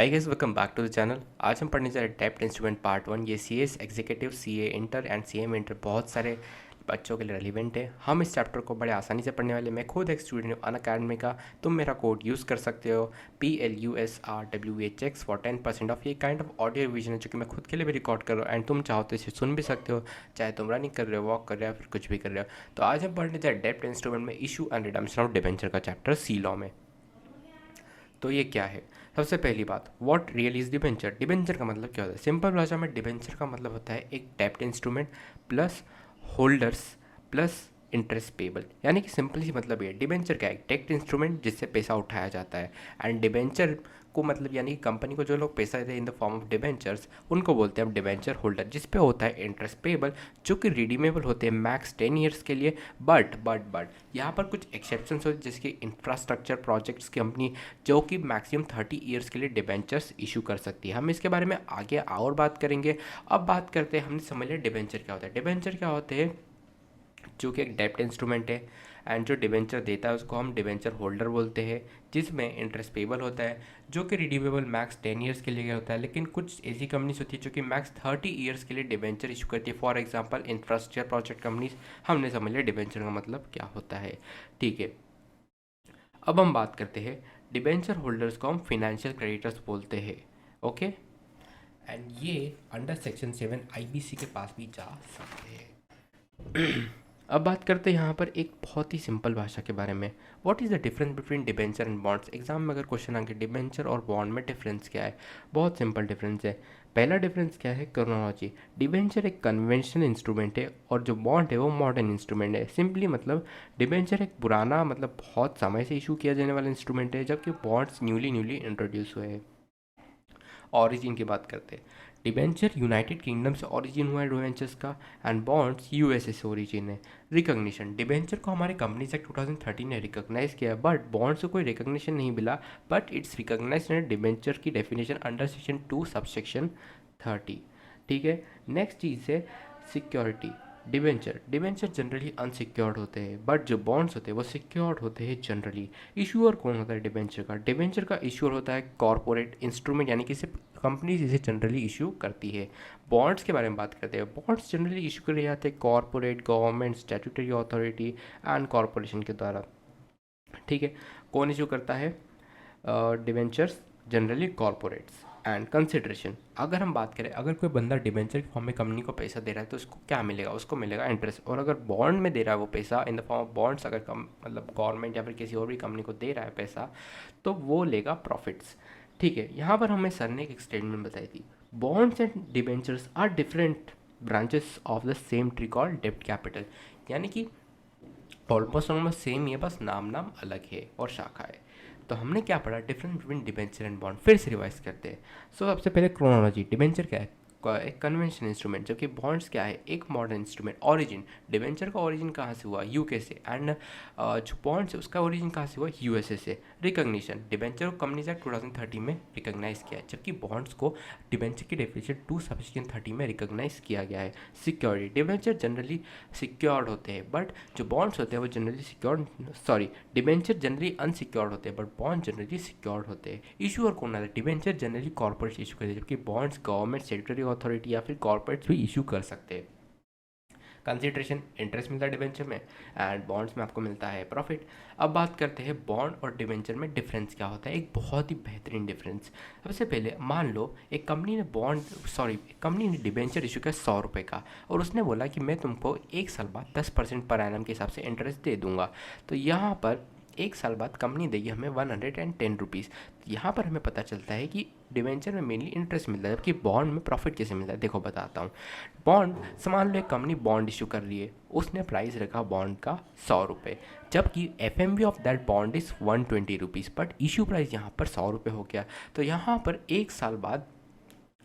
Hi guys, welcome back to the channel. आज हम पढ़ने जा रहे हैं डेब्ट इंस्ट्रूमेंट पार्ट 1। ये CS executive, CA inter and CM inter बहुत सारे बच्चों के लिए रेलिवेंट है। हम इस चैप्टर को बड़े आसानी से पढ़ने वाले। मैं खुद एक स्टूडेंट हूँ अनअकैडमी का। तुम मेरा कोड यूज़ कर सकते हो PLUSRWHX फॉर 10% ऑफ। ये काइंड ऑफ ऑडियो रिवीजन है जो कि मैं खुद के लिए भी रिकॉर्ड कर रहा हूँ एंड तुम चाहो तो इसे सुन भी सकते हो, चाहे तुम रनिंग कर रहे हो, वॉक कर रहे हो, फिर कुछ भी कर रहे हो। तो आज हम पढ़ने जा रहे हैं डेब्ट इंस्ट्रूमेंट में issue and redemption of debenture का चैप्टर सी लॉ में। तो ये क्या है? सबसे पहली बात, what real is debenture. Debenture का मतलब क्या होता है? सिंपल भाषा में डिबेंचर का मतलब होता है एक डेब्ट instrument plus holders plus interest payable. यानी कि सिंपल सी मतलब ये डिबेंचर क्या है? एक डेब्ट इंस्ट्रूमेंट जिससे पैसा उठाया जाता है। एंड डिबेंचर को मतलब यानी कि कंपनी को जो लोग पैसा देते हैं in the form of debentures, उनको बोलते हैं हम डिबेंचर होल्डर, जिस पे होता है इंटरेस्ट पेबल, जो कि रिडीमेबल होते हैं मैक्स 10 ईयर्स के लिए। बट यहाँ पर कुछ एक्सेप्शंस होते हैं, जैसे कि इंफ्रास्ट्रक्चर प्रोजेक्ट्स कंपनी जो कि मैक्सिमम 30 ईयर्स के लिए डिबेंचर्स इशू कर सकती है। हम इसके बारे में आगे और बात करेंगे। अब बात करते हैं, हमने समझ लिया डिबेंचर क्या होता है। डिबेंचर क्या होते हैं? जो कि एक डेब्ट इंस्ट्रूमेंट है एंड जो डिबेंचर देता है उसको हम डिबेंचर होल्डर बोलते हैं, जिसमें इंटरेस्ट पेबल होता है, जो कि रिडीमेबल मैक्स 10 ईयर्स के लिए होता है। लेकिन कुछ ऐसी कंपनीज होती है जो कि मैक्स 30 ईयर्स के लिए डिबेंचर इशू करती है। For example infrastructure project companies. हमने समझ लिया डिबेंचर का मतलब क्या होता है। ठीक है, अब हम बात करते हैं डिबेंचर होल्डर्स को हम फिनेंशियल क्रेडिटर्स बोलते हैं। ओके, एंड ये अंडर सेक्शन 7 आईबीसी के पास भी जा सकते हैं। अब बात करते हैं यहाँ पर एक बहुत ही सिंपल भाषा के बारे में। What is the difference between debenture and bonds. Exam में अगर क्वेश्चन आगे डिबेंचर और बॉन्ड में डिफरेंस क्या है, बहुत सिंपल डिफरेंस है। पहला डिफरेंस क्या है? क्रोनोलॉजी। डिबेंचर एक कन्वेंशनल इंस्ट्रूमेंट है और जो बॉन्ड है वो मॉडर्न इंस्ट्रूमेंट है। सिंपली मतलब डिबेंचर एक पुराना मतलब बहुत समय से इशू किया जाने वाला इंस्ट्रूमेंट है, जबकि बॉन्ड्स न्यूली इंट्रोड्यूस हुए हैं। ऑरिजिन की बात करते हैं, डिबेंचर यूनाइटेड किंगडम से ऑरिजिन हुआ है डिबेंचर्स का, एंड बॉन्ड्स यूएसए से ओरिजिन है। रिकॉग्निशन, डिबेंचर को हमारे कंपनीज एक्ट 2013 ने रिकॉग्नाइज किया, बट बॉन्ड्स को कोई रिकॉग्निशन नहीं मिला, but it's recognise in debenture की डेफिनेशन अंडर सेक्शन 2 सबसेक्शन 30। ठीक है, नेक्स्ट चीज़ है सिक्योरिटी। डिबेंचर जनरली अनसिक्योर्ड होते हैं, बट जो बॉन्ड्स होते हैं वो सिक्योर्ड होते हैं जनरली। इशूअर कौन होता है डिबेंचर का इशूअर होता है कॉर्पोरेट इंस्ट्रूमेंट, यानी कि सिर्फ कंपनी इसे जनरली इशू करती है। बॉन्ड्स के बारे में बात करते हैं, बॉन्ड्स जनरली इशू करे जाते हैं corporate, government, statutory authority and corporation के द्वारा। ठीक है, कौन इशू करता है debentures? Generally corporates. And consideration, अगर हम बात करें, अगर कोई बंदा डिबेंचर के फॉर्म में कंपनी को पैसा दे रहा है तो उसको क्या मिलेगा? उसको मिलेगा इंटरेस्ट। और अगर बॉन्ड में दे रहा है वो पैसा in the form of bonds, अगर कम मतलब गवर्नमेंट या फिर किसी और भी कंपनी को दे रहा है पैसा, तो वो लेगा प्रॉफिट्स। ठीक है, यहाँ पर हमें सर ने एक स्टेटमेंट बताई थी, bonds and debentures are different branches of the same tree called डेब्ट कैपिटल। यानी कि ऑलमोस्ट सेम ही है, बस नाम अलग है और शाखा है। तो हमने क्या पढ़ा? Difference between debenture and bond. फिर से रिवाइज करते हैं। सो सबसे पहले क्रोनोलॉजी, डिबेंचर क्या है? एक कन्वेंशन इंस्ट्रूमेंट, जबकि बॉन्ड्स क्या है? एक मॉडर्न इंस्ट्रूमेंट। ऑरिजिन, डिबेंचर का ऑरिजिन कहाँ से हुआ? यूके से, एंड जो बॉन्ड्स है उसका ऑरिजिन कहाँ से हुआ? यूएसए से। रिकॉग्निशन, डिबेंचर को कंपनीज एक्ट 2013 में रिकॉग्नाइज किया है, जबकि बॉन्ड्स को डिबेंचर की डेफिनेशन 2 सबसेक्शन 30 में रिकॉग्नाइज किया गया है। सिक्योरिटी, डिबेंचर जनरली सिक्योर्ड होते हैं, बट जो बॉन्ड्स होते हैं वो generally secured debenture generally unsecured होते हैं, बट बॉन्ड जनरली सिक्योर्ड होते हैं। इशूअर कौन आता है? डिबेंचर जनरली कॉर्पोरेट्स इशू करते हैं, जबकि बॉन्ड्स गवर्नमेंट, स्टैट्यूटरी अथॉरिटी या फिर कॉर्पोरेट्स भी इशू कर सकते हैं। कंसिडरेशन, इंटरेस्ट मिलता है डिबेंचर में, एंड बॉन्ड्स में आपको मिलता है प्रॉफिट। अब बात करते हैं बॉन्ड और डिबेंचर में डिफरेंस क्या होता है। एक बहुत ही बेहतरीन डिफरेंस। सबसे पहले मान लो एक कंपनी ने डिबेंचर इशू किया 100 रुपये का, और उसने बोला कि मैं तुमको 1 साल बाद 10% पर एनम के हिसाब से इंटरेस्ट दे दूंगा। तो यहाँ पर 1 साल बाद कंपनी देगी हमें 110 रुपीज़। यहाँ पर हमें पता चलता है कि डिवेंचर में मेनली इंटरेस्ट मिलता है, जबकि बॉन्ड में प्रॉफिट कैसे मिलता है, देखो बताता हूँ। बॉन्ड, मान लो एक कंपनी बॉन्ड इशू कर रही है, उसने प्राइस रखा बॉन्ड का 100 रुपये, जबकि FMV of that bond is 120 rupees, but issue price यहाँ पर 100 रुपये हो गया। तो यहाँ पर 1 साल बाद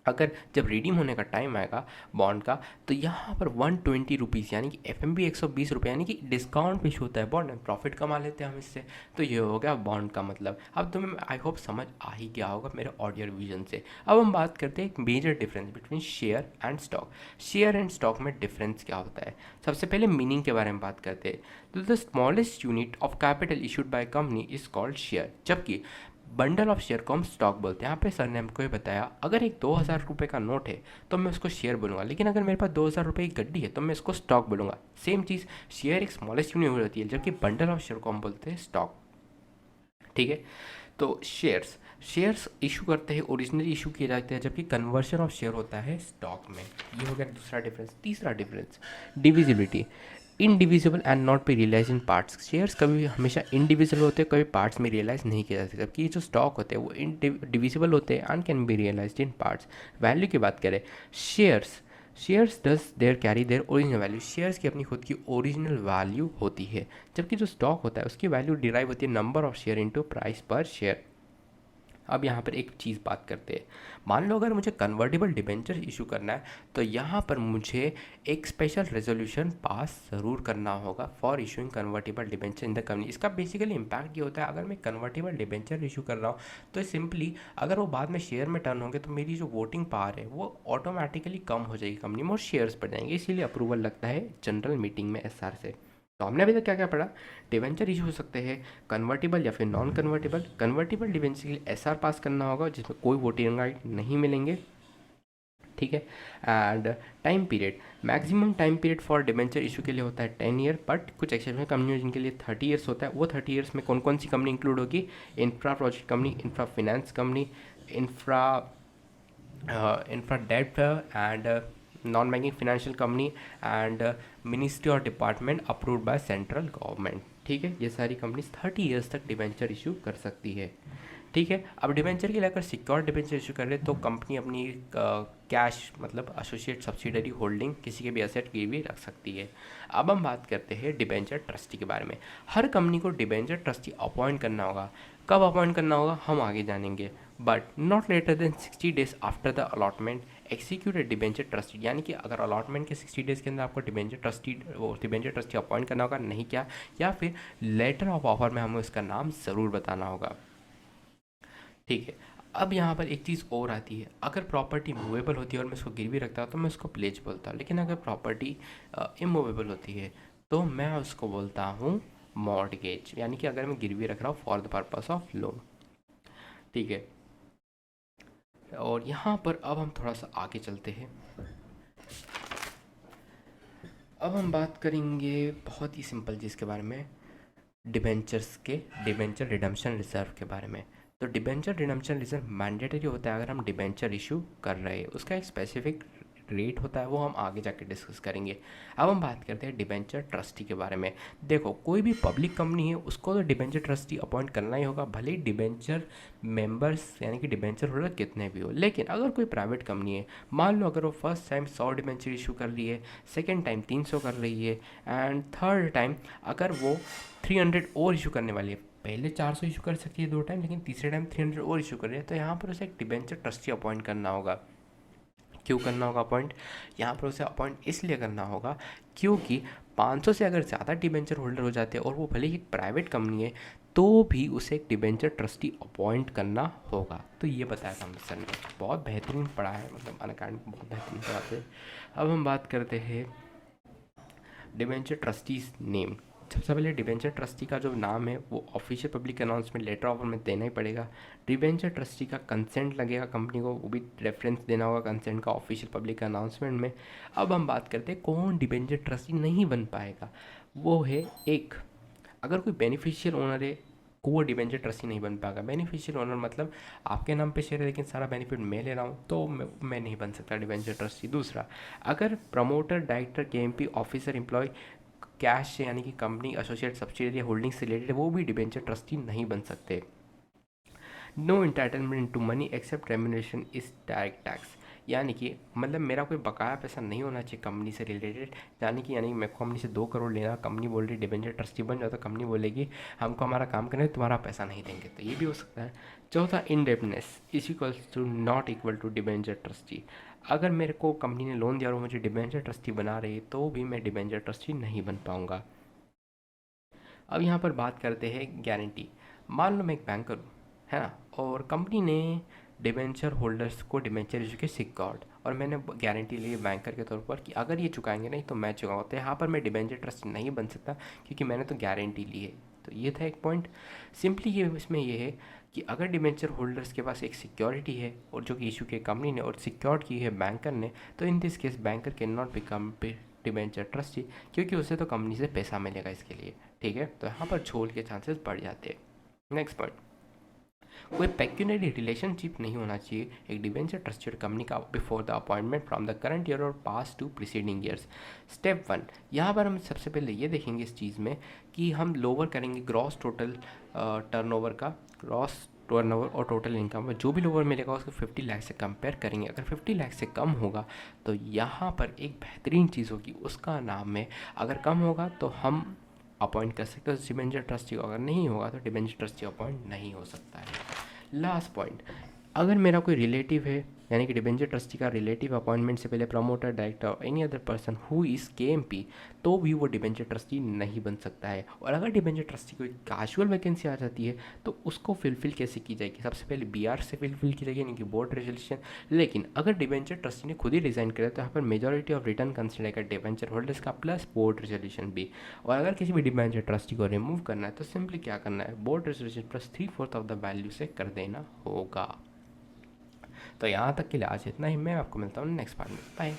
अगर जब रिडीम होने का टाइम आएगा बॉन्ड का, तो यहाँ पर 120 रुपीज़, यानी कि FMB 120 रुपये, यानी कि डिस्काउंट भी होता है बॉन्ड में, प्रॉफिट कमा लेते हैं हम इससे। तो ये हो गया बॉन्ड का मतलब। अब तुम्हें आई होप समझ आ ही गया होगा मेरे ऑडियो रिवीजन से। अब हम बात करते हैं एक major difference between share and stock. Share and stock में डिफरेंस क्या होता है? सबसे पहले मीनिंग के बारे में बात करते हैं। तो the smallest unit of capital issued by company is called share, जबकि बंडल ऑफ शेयर को हम स्टॉक बोलते हैं। यहाँ पे सर ने हमको ये बताया, अगर एक 2,000 रुपये का नोट है तो मैं उसको शेयर बोलूँगा, लेकिन अगर मेरे पास 2,000 रुपये की गड्डी है तो मैं इसको स्टॉक बोलूँगा। सेम चीज़, शेयर एक स्मॉलेस्ट यूनिट होती है, जबकि बंडल ऑफ शेयर को हम बोलते हैं स्टॉक। ठीक है, तो शेयर्स शेयर्स इशू करते हैं, ओरिजिनली इशू किए जाते हैं, जबकि कन्वर्शन ऑफ शेयर होता है स्टॉक में। ये हो गया दूसरा डिफरेंस। तीसरा difference, divisibility. Indivisible and not be realise in parts. Shares कभी हमेशा इनडिविजिबल होते हैं, कभी पार्ट्स में रियलाइज नहीं किए जाते, जबकि ये जो स्टॉक होते हैं वो डिविजिबल होते हैं and can be realise in parts. Value की बात करें, shares shares does their carry their original value. Shares की अपनी खुद की ओरिजिनल वैल्यू होती है, जबकि जो स्टॉक होता है उसकी वैल्यू डिराइव होती है number of share into price पर शेयर। अब यहाँ पर एक चीज़ बात करते हैं, मान लो अगर मुझे कन्वर्टिबल डिबेंचर इशू करना है तो यहाँ पर मुझे एक स्पेशल रेजोल्यूशन पास ज़रूर करना होगा for issuing convertible debenture in the company. इसका बेसिकली इम्पैक्ट ये होता है, अगर मैं कन्वर्टिबल डिबेंचर इशू कर रहा हूँ तो सिंपली अगर वो बाद में शेयर में टर्न होंगे तो मेरी जो वोटिंग पावर है वो ऑटोमेटिकली कम हो जाएगी कंपनी में और शेयर्स बढ़ जाएंगे, इसीलिए अप्रूवल लगता है जनरल मीटिंग में एसआर से। तो हमने अभी तक क्या क्या पढ़ा, डिवेंचर इशू हो सकते हैं कन्वर्टिबल या फिर नॉन कन्वर्टिबल। कन्वर्टिबल डिवेंचर के लिए एसआर पास करना होगा जिसमें कोई वोटिंग राइट नहीं मिलेंगे। ठीक है, and time period, maximum time period for debenture issue के लिए होता है 10 ईयर, बट कुछ एक्सेप्शनल कंपनी जिनके लिए 30 ईयर्स होता है। वो 30 ईयर्स में कौन कौन सी कंपनी इंक्लूड होगी, infra project company, infra finance company, infra infra debt and non banking financial company and ministry और department approved by central government. ठीक है, ये सारी कंपनीज 30 ईयर्स तक डिबेंचर इशू कर सकती है। ठीक है, अब डिबेंचर के लिए अगर सिक्योर डिबेंचर इशू कर रहे तो कंपनी अपनी कैश मतलब एसोसिएट सब्सिडरी होल्डिंग किसी के भी एसेट की भी रख सकती है। अब हम बात करते हैं डिबेंचर ट्रस्टी के बारे में। हर कंपनी को डिबेंचर ट्रस्टी अपॉइंट करना होगा। कब अपॉइंट करना होगा हम आगे जानेंगे, but not later than 60 days after the allotment executed debenture trustee. यानी कि अगर अलॉटमेंट के 60 डेज़ के अंदर आपको डिबेंचर ट्रस्टी अपॉइंट करना होगा, नहीं क्या, या फिर लेटर ऑफ ऑफर में हमें उसका नाम ज़रूर बताना होगा। ठीक है, अब यहाँ पर एक चीज़ और आती है, अगर प्रॉपर्टी मूवेबल होती है और मैं उसको गिरवी रखता हूँ तो मैं उसको प्लेज बोलता हूँ, लेकिन अगर प्रॉपर्टी इमूवेबल होती है तो मैं उसको बोलता हूँ मॉर्टगेज, यानी कि अगर मैं गिरवी रख रहा हूँ for the purpose of loan. ठीक है, और यहाँ पर अब हम थोड़ा सा आगे चलते हैं। अब हम बात करेंगे बहुत ही सिंपल चीज़ के बारे में, डिबेंचर्स के डिबेंचर रिडम्पशन रिजर्व के बारे में। तो डिबेंचर रिडम्पशन रिजर्व मैंडेटरी होता है अगर हम डिबेंचर इशू कर रहे हैं, उसका एक स्पेसिफिक रेट होता है, वो हम आगे जाके डिस्कस करेंगे। अब हम बात करते हैं डिबेंचर ट्रस्टी के बारे में। देखो, कोई भी पब्लिक कंपनी है उसको तो डिबेंचर ट्रस्टी अपॉइंट करना ही होगा, भले ही डिबेंचर मेंबर्स यानी कि डिबेंचर होल्डर कितने भी हो। लेकिन अगर कोई प्राइवेट कंपनी है, मान लो अगर वो फर्स्ट टाइम 100 डिबेंचर इशू कर रही है, सेकेंड टाइम 300 कर रही है, एंड थर्ड टाइम अगर वो 300 और इशू करने वाली है, पहले 400 इशू कर सकती है 2 टाइम, लेकिन तीसरे टाइम 300 और इशू कर रही है, तो यहाँ पर उसे एक डिबेंचर ट्रस्टी अपॉइंट करना होगा। क्यों करना होगा अपॉइंट, यहाँ पर उसे अपॉइंट इसलिए करना होगा क्योंकि 500 से अगर ज़्यादा डिबेंचर होल्डर हो जाते हैं और वो भले ही एक प्राइवेट कंपनी है तो भी उसे एक डिबेंचर ट्रस्टी अपॉइंट करना होगा। तो ये बताया था हमने सर ने, बहुत बेहतरीन पढ़ा है, मतलब अनअकैडमी बहुत बेहतरीन पढ़ाते हैं। अब हम बात करते हैं डिबेंचर ट्रस्टीज नेम। सबसे पहले डिबेंचर ट्रस्टी का जो नाम है वो official public announcement letter offer में देना ही पड़ेगा। डिबेंचर ट्रस्टी का कंसेंट लगेगा कंपनी को, वो भी रेफरेंस देना होगा कंसेंट का ऑफिशियल पब्लिक अनाउंसमेंट में। अब हम बात करते हैं कौन डिबेंचर ट्रस्टी नहीं बन पाएगा, वो है एक, अगर कोई बेनिफिशियल ओनर है को वो डिबेंचर ट्रस्टी नहीं बन पाएगा। बेनिफिशियल ओनर मतलब आपके नाम पे शेयर है लेकिन सारा बेनिफिट मैं ले रहा हूँ, तो मैं नहीं बन सकता डिबेंचर ट्रस्टी। दूसरा, अगर promoter, director, KMP officer, employee कैश से यानी कि कंपनी एसोसिएट सब्सिडरी होल्डिंग से रिलेटेड वो भी डिबेंचर ट्रस्टी नहीं बन सकते। No entitlement to money except remuneration is direct tax, यानी कि मतलब मेरा कोई बकाया पैसा नहीं होना चाहिए कंपनी से रिलेटेड, यानी मैं कंपनी से 2 करोड़ लेना, कंपनी बोल रही डिबेंचर ट्रस्टी बन जाओ तो कंपनी बोलेगी हमको हमारा काम करना है, तुम्हारा पैसा नहीं देंगे, तो ये भी हो सकता है। चौथा, independence is equals to not equal to debenture trustee, अगर मेरे को कंपनी ने लोन दिया और मुझे डिबेंचर ट्रस्टी बना रही है तो भी मैं डिबेंचर ट्रस्टी नहीं बन पाऊंगा। अब यहाँ पर बात करते हैं गारंटी। मान लो मैं एक बैंकर हूँ, है ना, और कंपनी ने डिबेंचर होल्डर्स को डिबेंचर इशू के सिक्योर्ड और मैंने गारंटी ली बैंकर के तौर पर कि अगर ये चुकाएंगे नहीं तो मैं चुकाऊंगा, तो यहाँ पर मैं डिबेंचर ट्रस्टी नहीं बन सकता क्योंकि मैंने तो गारंटी ली है। तो ये था एक पॉइंट। सिंपली ये इसमें ये है कि अगर डिबेंचर होल्डर्स के पास एक सिक्योरिटी है और जो कि इशू की कंपनी ने और सिक्योर्ड की है बैंकर ने, तो in this case banker can not become debenture trustee, क्योंकि उसे तो कंपनी से पैसा मिलेगा इसके लिए। ठीक है, तो यहाँ पर झोल के चांसेस बढ़ जाते हैं। नेक्स्ट पॉइंट, कोई पेक्यूनरी रिलेशनशिप नहीं होना चाहिए एक डिबेंचर ट्रस्टेड कंपनी का before the appointment from the current year और पास टू प्रीसीडिंग ईयर्स। स्टेप 1, यहाँ पर हम सबसे पहले ये देखेंगे इस चीज़ में कि हम लोअर करेंगे ग्रॉस टोटल टर्नओवर का, ग्रॉस टर्नओवर और टोटल इनकम में जो भी लोअर मिलेगा उसको 50 लाख से कंपेयर करेंगे। अगर 50 लाख से कम होगा तो यहाँ पर एक बेहतरीन चीज़ होगी, उसका नाम है, अगर कम होगा तो हम अपॉइंट कर सकते हो डिबेंचर ट्रस्टी को, अगर नहीं होगा तो डिबेंचर ट्रस्टी अपॉइंट नहीं हो सकता है। लास्ट पॉइंट, अगर मेरा कोई रिलेटिव है, यानी कि डिबेंचर ट्रस्टी का रिलेटिव अपॉइंटमेंट से पहले promoter, director, any other person who is KMP, तो भी वो डिबेंचर ट्रस्टी नहीं बन सकता है। और अगर डिबेंचर ट्रस्टी कोई कैजुअल वैकेंसी आ जाती है तो उसको फिलफिल कैसे की जाएगी? सबसे पहले बीआर से फिलफिल की जाएगी, यानी कि बोर्ड रेजोल्यूशन। लेकिन अगर डिबेंचर ट्रस्टी ने खुद ही रिजाइन करा तो यहाँ पर मेजोरिटी ऑफ रिटर्न कंसिडर करेगा डिबेंचर होल्डर्स का प्लस बोर्ड रेजोल्यूशन भी। और अगर किसी भी डिबेंचर ट्रस्टी को रिमूव करना है तो सिंपली क्या करना है, board resolution plus 3/4 of the value से कर देना होगा। तो यहाँ तक के लिए आज इतना ही, मैं आपको मिलता हूँ नेक्स्ट पार्ट में। बाय।